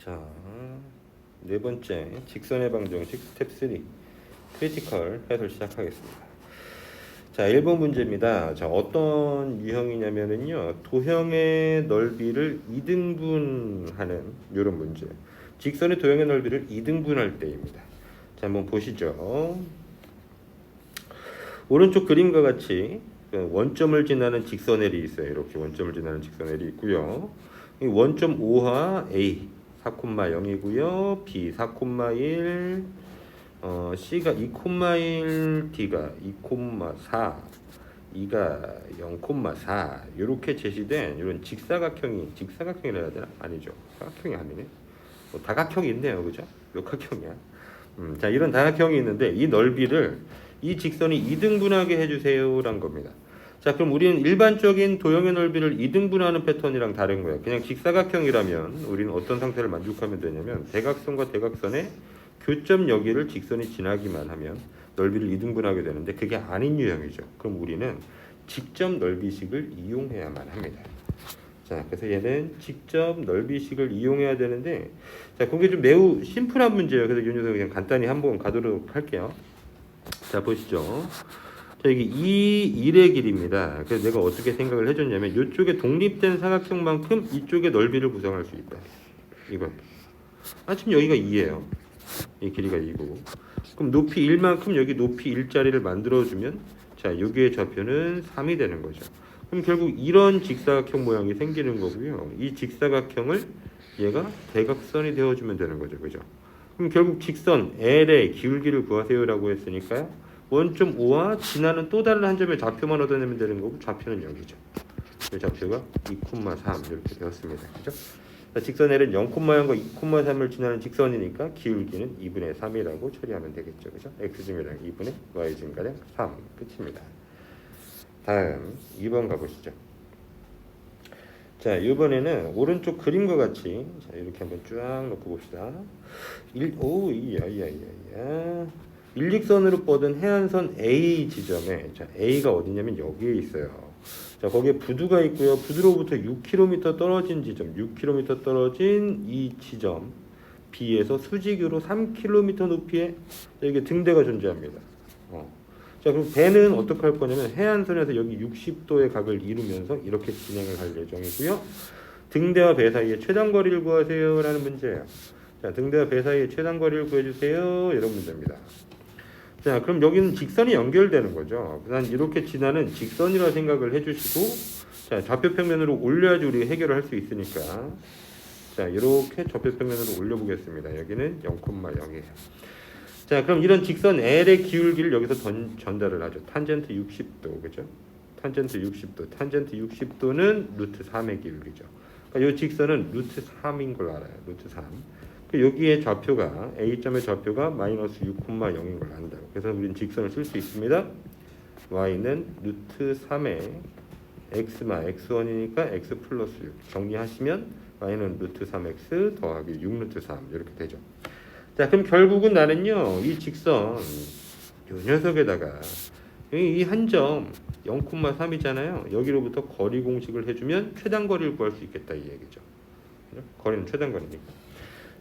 자, 네 번째 직선의 방정식 스텝 3 크리티컬 해설 시작하겠습니다. 자, 1번 문제입니다. 자, 어떤 유형이냐면은요, 도형의 넓이를 2등분하는 이런 문제. 직선의 도형의 넓이를 2등분할 때입니다. 자, 한번 보시죠. 오른쪽 그림과 같이 원점을 지나는 직선L이 있어요. 이렇게 원점을 지나는 직선L이 있고요. 이 원점 O와 A 4,0이고요. B 4,1, C가 2,1, D가 2,4, E가 0,4 이렇게 제시된 이런 직사각형이라 해야 되나? 아니죠. 사각형이 아니네. 뭐 다각형이 있네요, 그죠? 육각형이야. 자, 이런 다각형이 있는데 이 넓이를 이 직선이 2등분하게 해주세요란 겁니다. 자, 그럼 우리는 일반적인 도형의 넓이를 2등분하는 패턴이랑 다른 거예요. 그냥 직사각형이라면 우리는 어떤 상태를 만족하면 되냐면 대각선과 대각선의 교점 여기를 직선이 지나기만 하면 넓이를 2등분하게 되는데 그게 아닌 유형이죠. 그럼 우리는 직접 넓이식을 이용해야만 합니다. 자, 그래서 얘는 직접 넓이식을 이용해야 되는데, 자, 그게 좀 매우 심플한 문제예요. 그래서 이 녀석 그냥 간단히 한번 가도록 할게요. 자, 보시죠. 자, 여기 이 1의 길입니다. 그래서 내가 어떻게 생각을 해줬냐면 이쪽에 독립된 사각형만큼 이쪽의 넓이를 구성할 수 있다. 이거. 지금 여기가 2예요. 이 길이가 2고. 그럼 높이 1만큼 여기 높이 1자리를 만들어주면 자, 여기의 좌표는 3이 되는 거죠. 그럼 결국 이런 직사각형 모양이 생기는 거고요. 이 직사각형을 얘가 대각선이 되어주면 되는 거죠. 그죠? 그럼 결국 직선 L의 기울기를 구하세요라고 했으니까요. 원점 O와 지나는 또 다른 한 점의 좌표만 얻어내면 되는 거고 좌표는 여기죠. 이 좌표가 2,3 이렇게 되었습니다. 그죠? 직선 L은 0,0과 2,3을 지나는 직선이니까 기울기는 2분의 3이라고 처리하면 되겠죠. 그죠? X증가량 2분의 Y증가량 3 끝입니다. 다음 2번 가보시죠. 자, 이번에는 오른쪽 그림과 같이 자, 이렇게 한번 쫙 놓고 봅시다. 일직선으로 뻗은 해안선 A 지점에 자, A가 어디냐면 여기에 있어요. 자, 거기에 부두가 있고요. 부두로부터 6km 떨어진 지점, 6km 떨어진 이 지점 B에서 수직으로 3km 높이에 이게 등대가 존재합니다. 자, 그럼 배는 어떻게 할 거냐면 해안선에서 여기 60도의 각을 이루면서 이렇게 진행을 할 예정이고요. 등대와 배 사이의 최단 거리를 구하세요 라는 문제예요. 자, 등대와 배 사이의 최단 거리를 구해주세요 이런 문제입니다. 자, 그럼 여기는 직선이 연결되는 거죠. 난 이렇게 지나는 직선이라 생각을 해주시고 자, 좌표평면으로 올려야지 우리가 해결을 할 수 있으니까 자, 이렇게 좌표평면으로 올려보겠습니다. 여기는 0,0이에요. 자, 그럼 이런 직선 L의 기울기를 여기서 전달을 하죠. 탄젠트 60도, 그죠? 탄젠트 60도. 탄젠트 60도는 루트 3의 기울기죠. 그러니까 이 직선은 루트 3인 걸 알아요. 루트 3. 여기에 좌표가 A점의 좌표가 마이너스 6,0인 걸 안다고. 그래서 우리는 직선을 쓸 수 있습니다. Y는 루트 3의 X마 X1이니까 X 플러스 6. 정리하시면 Y는 루트 3X 더하기 6 루트 3 이렇게 되죠. 자, 그럼 결국은 나는요, 이 직선, 이 녀석에다가, 이 한 점 0,3이잖아요. 여기로부터 거리 공식을 해주면 최단 거리를 구할 수 있겠다, 이 얘기죠. 거리는 최단 거리니까.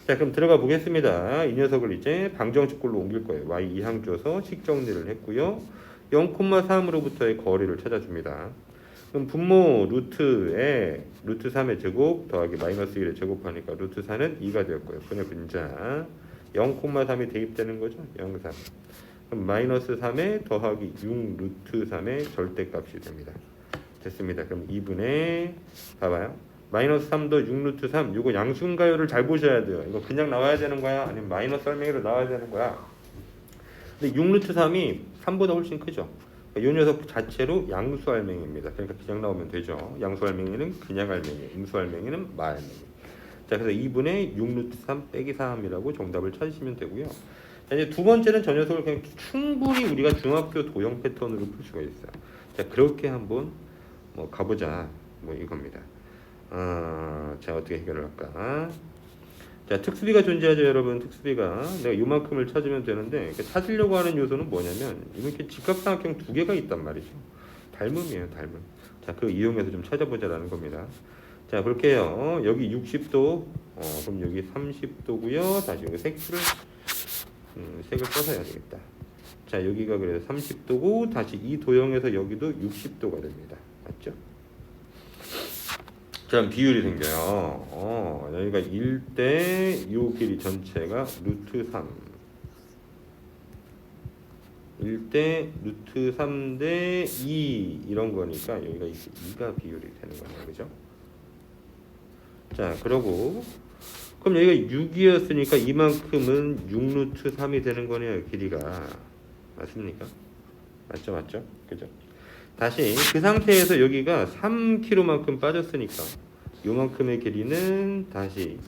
자, 그럼 들어가 보겠습니다. 이 녀석을 이제 방정식꼴로 옮길 거예요. y 이항 줘서 식 정리를 했고요. 0,3으로부터의 거리를 찾아줍니다. 그럼 분모 루트에 루트 3의 제곱 더하기 마이너스 1의 제곱하니까 루트 4는 2가 되었고요. 분의 분자. 0,3이 대입되는 거죠. 0,3. 그럼 마이너스 3에 더하기 6 루트 3의 절대값이 됩니다. 됐습니다. 그럼 2분의 봐봐요. 마이너스 3 더 6 루트 3 이거 양수인가요를 잘 보셔야 돼요. 이거 그냥 나와야 되는 거야? 아니면 마이너스 설명으로 나와야 되는 거야? 근데 6 루트 3이 3보다 훨씬 크죠. 이 녀석 자체로 양수 할맹이입니다. 그러니까 그냥 나오면 되죠. 양수 할맹이는 그냥 할맹이, 임수 할맹이는 마할맹이. 자, 그래서 2분의 6 루트 3 빼기 3이라고 정답을 찾으시면 되고요. 자, 이제 두 번째는 저 녀석을 그냥 충분히 우리가 중학교 도형 패턴으로 풀 수가 있어요. 자, 그렇게 한번 가보자. 이겁니다. 자, 어떻게 해결을 할까? 자, 특수비가 존재하죠, 여러분. 특수비가 내가 이만큼을 찾으면 되는데 찾으려고 하는 요소는 뭐냐면 이렇게 직각삼각형 두 개가 있단 말이죠. 닮음이에요, 닮음. 자, 그 이용해서 좀 찾아보자라는 겁니다. 자, 볼게요. 여기 60도, 그럼 여기 30도고요. 다시 여기 색을 써서 해야 되겠다. 자, 여기가 그래서 30도고 다시 이 도형에서 여기도 60도가 됩니다. 맞죠? 자, 비율이 생겨요. 여기가 1대 요 길이 전체가 루트 3. 1대 루트 3대 2 이런 거니까 여기가 2가 비율이 되는 거네요. 그죠? 자, 그러고 그럼 여기가 6이었으니까 이만큼은 6루트 3이 되는 거네요. 길이가. 맞습니까? 맞죠? 그죠? 다시 그 상태에서 여기가 3km만큼 빠졌으니까 요만큼의 길이는 다시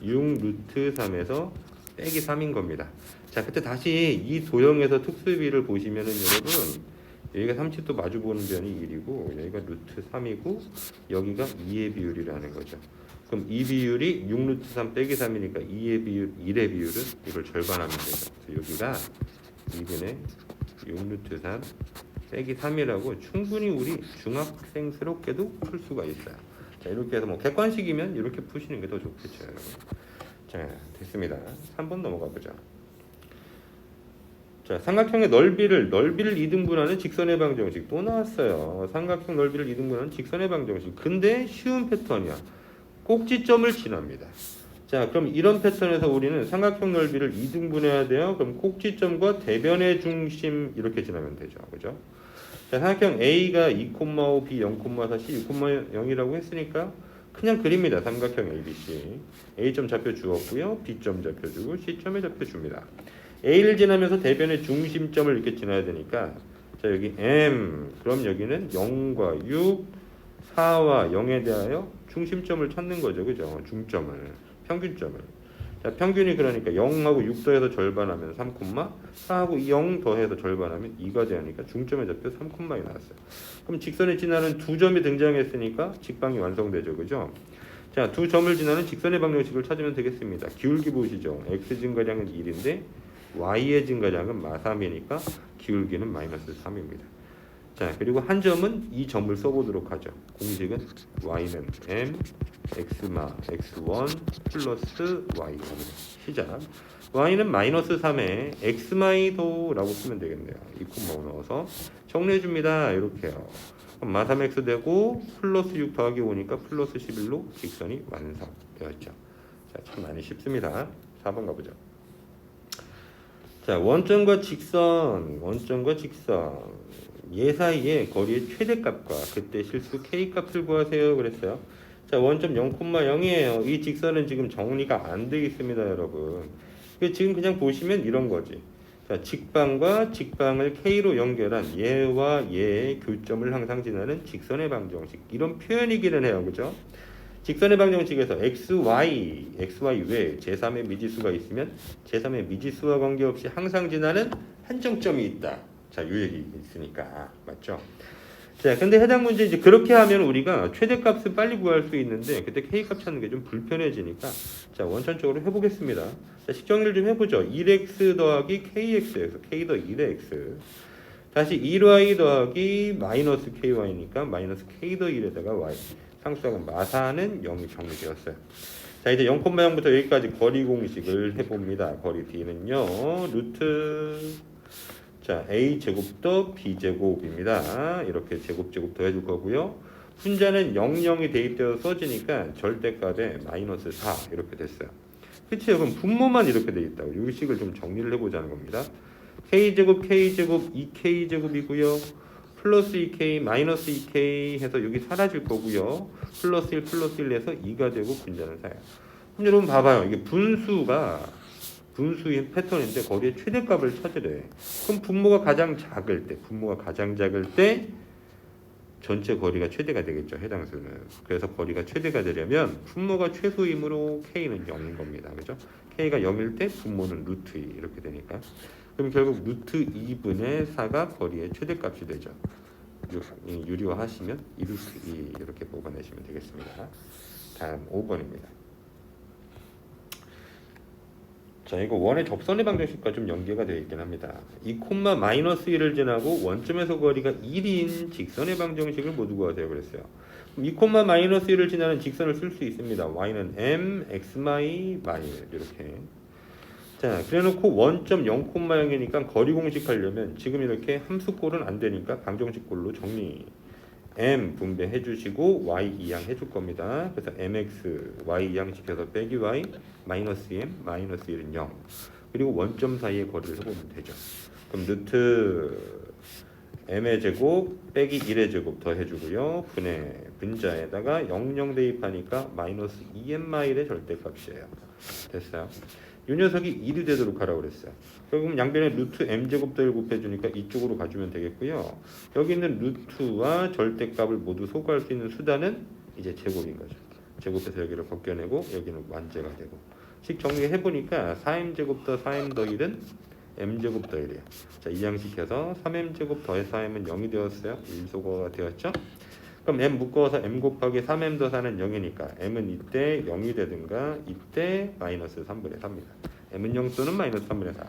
6루트 3에서 빼기 3인 겁니다. 자, 그때 다시 이 도형에서 특수비를 보시면은 여러분 여기가 30도 마주보는 변이 1이고 여기가 루트 3이고 여기가 2의 비율이라는 거죠. 그럼 이 비율이 6루트 3 빼기 3이니까 2의 비율, 1의 비율은 이걸 절반하면 되죠. 그래서 여기가 2분의 6루트 3 빼기 3이라고 충분히 우리 중학생스럽게도 풀 수가 있어요. 자, 이렇게 해서 뭐 객관식이면 이렇게 푸시는 게 더 좋겠죠. 여러분. 자, 됐습니다. 3번 넘어가 보자. 자, 삼각형의 넓이를 2등분하는 직선의 방정식 또 나왔어요. 삼각형 넓이를 2등분하는 직선의 방정식. 근데 쉬운 패턴이야. 꼭지점을 지납니다. 자, 그럼 이런 패턴에서 우리는 삼각형 넓이를 2등분해야 돼요. 그럼 꼭지점과 대변의 중심 이렇게 지나면 되죠. 그죠? 자, 삼각형 A가 2,5, B 0,4, C 6,0이라고 했으니까 그냥 그립니다. 삼각형 ABC. A점 잡혀 주었고요. B점 잡혀 주고 C점에 잡혀 줍니다. A를 지나면서 대변의 중심점을 이렇게 지나야 되니까 자, 여기 M. 그럼 여기는 0과 6, 4와 0에 대하여 중심점을 찾는 거죠. 그죠? 중점을. 평균점을. 자, 평균이 그러니까 0하고 6 더해서 절반하면 3, 4하고 0 더해서 절반하면 2가 되니까 중점의 좌표 3,2 나왔어요. 그럼 직선에 지나는 두 점이 등장했으니까 직방이 완성되죠. 그죠? 자, 두 점을 지나는 직선의 방정식을 찾으면 되겠습니다. 기울기 보시죠. x 증가량은 1인데 y의 증가량은 마3이니까 기울기는 마이너스 3입니다. 자, 그리고 한 점은 이 점을 써보도록 하죠. 공식은 y는 m x마 x1 플러스 y. 시작. y는 마이너스 3에 x마이도라고 쓰면 되겠네요. 이 콤마 넣어서 정리해줍니다. 이렇게요. 그럼 마3x 되고 플러스 6 더하기 5니까 플러스 11로 직선이 완성되었죠. 자, 참 많이 쉽습니다. 4번 가보죠. 자, 원점과 직선 얘 사이의 거리의 최대값과 그때 실수 k값을 구하세요 그랬어요. 자, 원점 0,0이에요. 이 직선은 지금 정리가 안 돼 있습니다, 여러분. 지금 그냥 보시면 이런 거지. 자, 직방과 직방을 k로 연결한 얘와 얘의 교점을 항상 지나는 직선의 방정식. 이런 표현이기는 해요, 그죠? 직선의 방정식에서 xy 외에 제3의 미지수가 있으면 제3의 미지수와 관계없이 항상 지나는 한정점이 있다. 자, 요 얘기 있으니까. 맞죠? 자, 근데 해당 문제 이제 그렇게 하면 우리가 최대값을 빨리 구할 수 있는데 그때 k값 찾는 게 좀 불편해지니까 자, 원천적으로 해보겠습니다. 자, 식정리를 좀 해보죠. 1x 더하기 kx에서 k 더 1의 x 다시 1y 더하기 마이너스 ky니까 마이너스 k 더 1에다가 y 상수항은 마사는 0이 정리되었어요. 자, 이제 0,0부터 여기까지 거리 공식을 해봅니다. 거리 d는요 루트 자, a제곱 더 b제곱입니다. 이렇게 제곱 더해줄 거고요. 분자는 00이 대입되어서 써지니까 절대값에 마이너스 4 이렇게 됐어요. 그치요? 그럼 분모만 이렇게 돼 있다고. 이 식을 좀 정리를 해보자는 겁니다. k제곱 2k제곱이고요. 플러스 2k 마이너스 2k 해서 여기 사라질 거고요. 플러스 1 해서 2가 되고 분자는 4예요. 그럼 여러분 봐봐요. 이게 분수의 패턴인데 거기에 최대값을 찾으래. 그럼 분모가 가장 작을 때 전체 거리가 최대가 되겠죠. 해당 수는. 그래서 거리가 최대가 되려면 분모가 최소이므로 k는 0인 겁니다. 그죠? k가 0일 때 분모는 루트 2 이렇게 되니까. 그럼 결국 루트 2분의 4가 거리의 최대값이 되죠. 유리화 하시면 2루트 2 이렇게 뽑아내시면 되겠습니다. 다음 5번입니다. 자, 이거 원의 접선의 방정식과 좀 연계가 되어 있긴 합니다. 이 콤마 마이너스 1을 지나고 원점에서 거리가 1인 직선의 방정식을 모두 구하세요 그랬어요. 그럼 2, 마이너스 1을 지나는 직선을 쓸 수 있습니다. y는 m, x, 마이, 이렇게. 자, 그래놓고 원점 0,0이니까 거리 공식하려면 지금 이렇게 함수꼴은 안 되니까 방정식꼴로 정리. m 분배해 주시고 y 이항 해줄 겁니다. 그래서 mx y 이항 시켜서 빼기 y 마이너스 m 마이너스 1은 0. 그리고 원점 사이의 거리를 해보면 되죠. 그럼 루트 m의 제곱 빼기 1의 제곱 더해주고요. 분의 분자에다가 00 대입하니까 마이너스 2m-1의 절대값이에요. 됐어요. 이 녀석이 1이 되도록 하라고 그랬어요. 그럼 양변에 루트 m제곱 더를 곱해주니까 이쪽으로 가주면 되겠고요. 여기 있는 루트와 절대값을 모두 소거할 수 있는 수단은 이제 제곱인 거죠. 제곱해서 여기를 벗겨내고 여기는 완제가 되고. 식 정리해보니까 4m제곱 더 4m 더 1은 m제곱 더 1이에요. 자, 이항식해서 3m제곱 더해 4m은 0이 되었어요. 1소거가 되었죠. 그럼 m 묶어서 m 곱하기 3m 더 4는 0이니까 m은 이때 0이 되든가 이때 마이너스 3분의 4입니다. m은 0 또는 마이너스 3분의 4.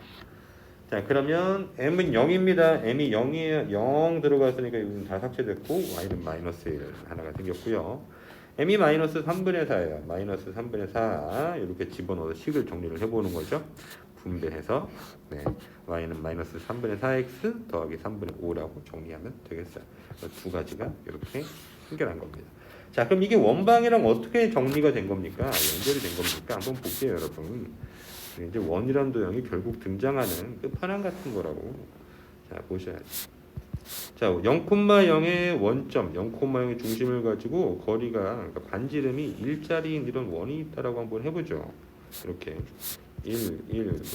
자, 그러면 m은 0입니다. m이 0이에요. 0 들어갔으니까 이건 다 삭제됐고 y는 마이너스 1 하나가 생겼고요. m이 마이너스 3분의 4예요. 마이너스 3분의 4 이렇게 집어넣어서 식을 정리를 해보는 거죠. 분배해서 네, y는 마이너스 3분의 4x 더하기 3분의 5라고 정리하면 되겠어요. 두 가지가 이렇게 해결한 겁니다. 자, 그럼 이게 원방이랑 어떻게 정리가 된 겁니까? 연결이 된 겁니까? 한번 볼게요, 여러분. 이제 원이라는 도형이 결국 등장하는 끝판왕 같은 거라고. 자, 보셔야죠. 자, 0,0의 원점, 0,0의 중심을 가지고 거리가 그러니까 반지름이 일자리인 이런 원이 있다라고 한번 해보죠. 이렇게 1,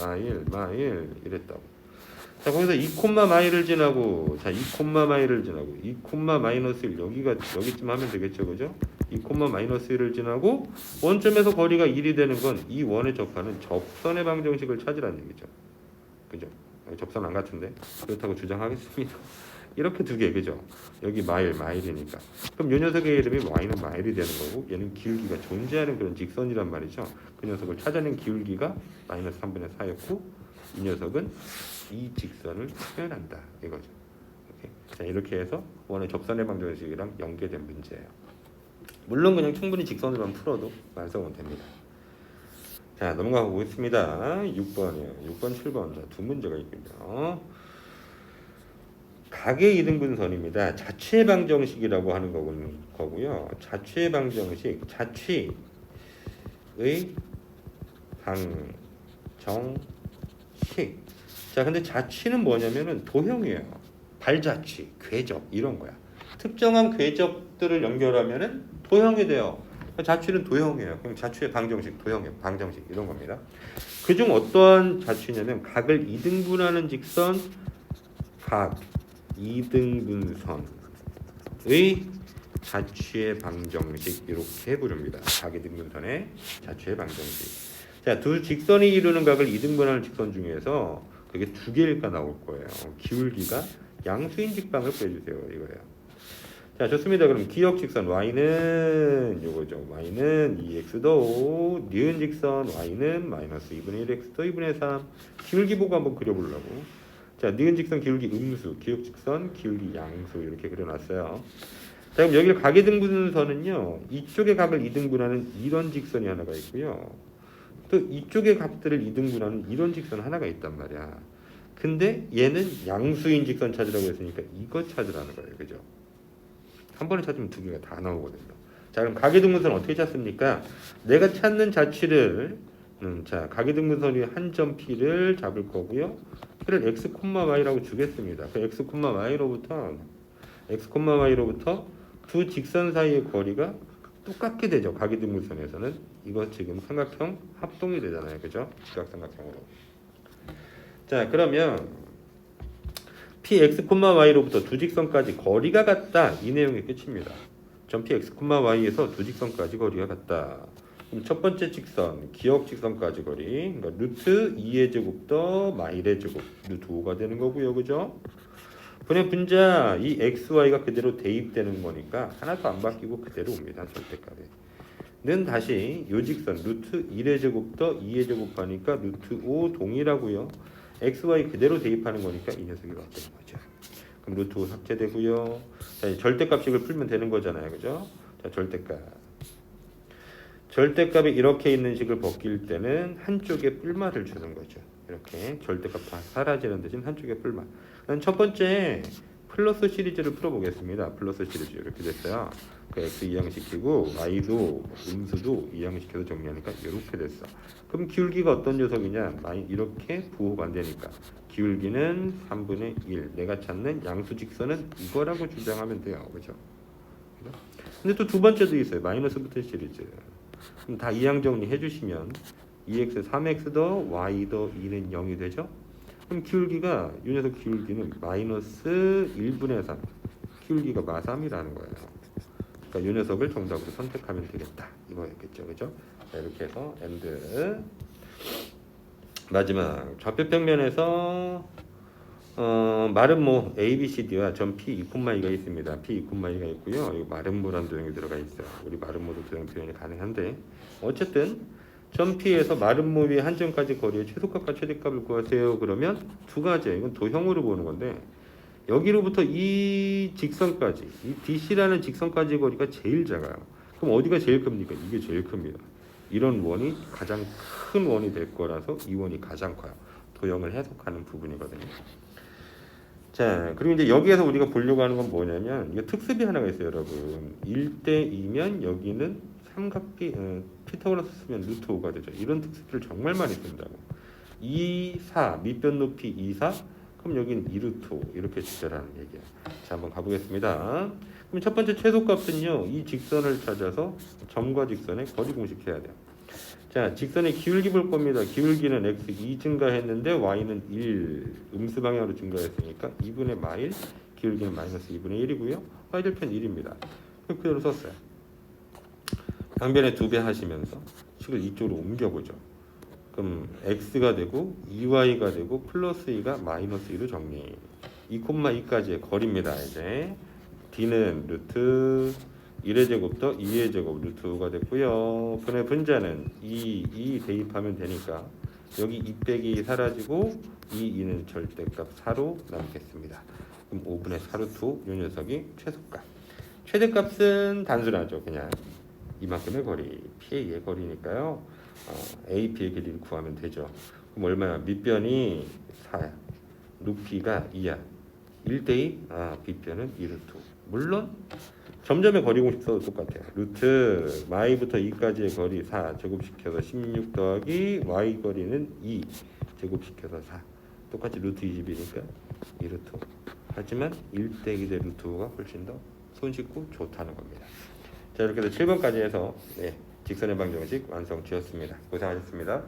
마일 이랬다고. 자, 거기서 2, 마일을 지나고, 자, 2, 마일을 지나고, 2, 마이너스 1 여기쯤 하면 되겠죠, 그죠? 2, 마이너스 1을 지나고 원점에서 거리가 1이 되는 건 이 원에 접하는 접선의 방정식을 찾으라는 얘기죠, 그죠? 접선 안 같은데 그렇다고 주장하겠습니다. 이렇게 두 개, 그죠? 여기 마일이니까. 그럼 이 녀석의 이름이 y는 마일이 되는 거고, 얘는 기울기가 존재하는 그런 직선이란 말이죠. 그 녀석을 찾아낸 기울기가 마이너스 3분의 4였고, 이 녀석은 이 직선을 표현한다 이거죠. 자, 이렇게 해서 원의 접선의 방정식이랑 연계된 문제예요. 물론 그냥 충분히 직선으로만 풀어도 완성은 됩니다. 자, 넘어가 보겠습니다. 6번이에요. 6번, 7번. 자, 두 문제가 있군요. 각의 이등분선입니다. 자취의 방정식이라고 하는 거고요. 자취의 방정식, 자취의 방정식. 자, 근데 자취는 뭐냐면은 도형이에요. 발자취, 궤적 이런 거야. 특정한 궤적들을 연결하면은 도형이 돼요. 자취는 도형이에요. 그냥 자취의 방정식, 도형의 방정식 이런 겁니다. 그중 어떠한 자취냐면 각을 이등분하는 직선, 각 이등분선의 자취의 방정식 이렇게 부릅니다. 각 이등분선의 자취의 방정식. 자, 두 직선이 이루는 각을 이등분하는 직선 중에서 그게 두 개일까 나올 거예요. 기울기가 양수인 직방을 빼주세요. 이거예요. 자, 좋습니다. 그럼 기역 직선 y는 요거죠. y는 2x 더 5, 니은 직선 y는 마이너스 2분의 1x 더 2분의 3. 기울기 보고 한번 그려보려고. 자, 니은 직선 기울기 음수, 기역 직선 기울기 양수 이렇게 그려놨어요. 자, 그럼 여기 각 이등분선은요, 이쪽의 각을 이등분하는 이런 직선이 하나가 있고요. 또 이쪽의 각들을 이등분하는 이런 직선 하나가 있단 말이야. 근데 얘는 양수인 직선 찾으라고 했으니까 이거 찾으라는 거예요. 그죠? 한 번에 찾으면 두 개가 다 나오거든요. 자, 그럼 각이등분선 어떻게 찾습니까? 내가 찾는 자취를 자, 각이등분선이 한 점 P를 잡을 거고요. P를 x, y라고 주겠습니다. 그 x, y로부터 두 직선 사이의 거리가 똑같게 되죠. 각이등분선에서는 이거 지금 삼각형 합동이 되잖아요. 그죠? 직각삼각형으로. 자, 그러면 px, y로부터 두 직선까지 거리가 같다. 이 내용이 끝입니다. 점 px, y에서 두 직선까지 거리가 같다. 그럼 첫 번째 직선, 기역 직선까지 거리, 그러니까 루트 2의 제곱 더 마일의 제곱, 루트 5가 되는 거고요. 그죠? 분의 분자, 이 xy가 그대로 대입되는 거니까 하나도 안 바뀌고 그대로 옵니다. 절대값이. 는 다시 요 직선, 루트 1의 제곱 더 2의 제곱 하니까 루트 5 동일하고요. xy 그대로 대입하는 거니까 이 녀석이 바뀌는 거죠. 그럼 루트 5 삭제되고요. 자, 절대값식을 풀면 되는 거잖아요. 그죠? 자, 절대값이 이렇게 있는 식을 벗길 때는 한쪽에 뿔맛을 주는 거죠. 이렇게 절대값 다 사라지는 대신 한쪽에 뿔맛. 첫 번째 플러스 시리즈를 풀어보겠습니다. 플러스 시리즈 이렇게 됐어요. 그 x 이항시키고 y도 음수도 이항시켜서 정리하니까 이렇게 됐어. 그럼 기울기가 어떤 녀석이냐? 이렇게 부호가 안 되니까 기울기는 3분의 1. 내가 찾는 양수 직선은 이거라고 주장하면 돼요. 그죠? 근데 또 두 번째도 있어요. 마이너스부터 시리즈. 그럼 다 이항 정리해 주시면 2x 3x 더 y 더 2는 0이 되죠? 그럼 기울기가 이 녀석 기울기는 마이너스 1분의 3. 기울기가 마3이라는 거예요. 그러니까 이 녀석을 정답으로 선택하면 되겠다. 이거였겠죠. 그죠? 자, 이렇게 해서 엔드. 마지막 좌표평면에서 마름모 ABCD와 점 P 2,2가 있습니다. P 2,2가 있고요. 이 마름모라는 도형이 들어가 있어요. 우리 마름모도 도형 표현이 가능한데 어쨌든 점 P에서 마름모 위에 한 점까지 거리의 최소값과 최대값을 구하세요. 그러면 두 가지예요. 이건 도형으로 보는 건데 여기로부터 이 직선까지 이 DC라는 직선까지 거리가 제일 작아요. 그럼 어디가 제일 큽니까? 이게 제일 큽니다. 이런 원이 가장 큰 원이 될 거라서 이 원이 가장 커요. 도형을 해석하는 부분이거든요. 자, 그리고 이제 여기에서 우리가 보려고 하는 건 뭐냐면 이거 특습이 하나가 있어요, 여러분. 1대2면 여기는 삼각비 피타고라스 쓰면 루트 5가 되죠. 이런 특습들을 정말 많이 쓴다고. 2, 4 밑변 높이 2, 4 그럼 여기는 2루트 5 이렇게 주자라는 얘기예요. 자, 한번 가보겠습니다. 그럼 첫 번째 최소값은요, 이 직선을 찾아서 점과 직선의 거리 공식해야 돼요. 자, 직선의 기울기 볼 겁니다. 기울기는 x 2 증가했는데 y는 1 음수 방향으로 증가했으니까 2분의 마일 기울기는 마이너스 2분의 1이고요. y절편 1입니다. 그대로 썼어요. 양변에 2배 하시면서 식을 이쪽으로 옮겨보죠. 그럼 x가 되고 2y가 되고 플러스 2가 마이너스 2로 정리. 2,2까지의 거리입니다. 이제 d는 루트 1의 제곱 더 2의 제곱 루트 5가 됐고요. 분의 분자는 2 대입하면 되니까 여기 2 빼기 사라지고 2는 절대값 4로 남겠습니다. 그럼 5분의 4루트 5 이 녀석이 최소값. 최대값은 단순하죠. 그냥 이만큼의 거리, P의 거리니까요. AP의 길이를 구하면 되죠. 그럼 얼마야? 밑변이 4야. 높이가 2야. 1대2? B변은 2루트 5. 물론 점점의 거리 공식 써도 똑같아요. 루트 y부터 2까지의 거리 4 제곱시켜서 16 더하기 y 거리는 2 제곱시켜서 4 똑같이 루트 20이니까 2루트 5. 하지만 1대2 대 루트 5가 훨씬 더 손쉽고 좋다는 겁니다. 자, 이렇게 해서 7번까지 해서 직선의 방정식 완성 지었습니다. 고생하셨습니다.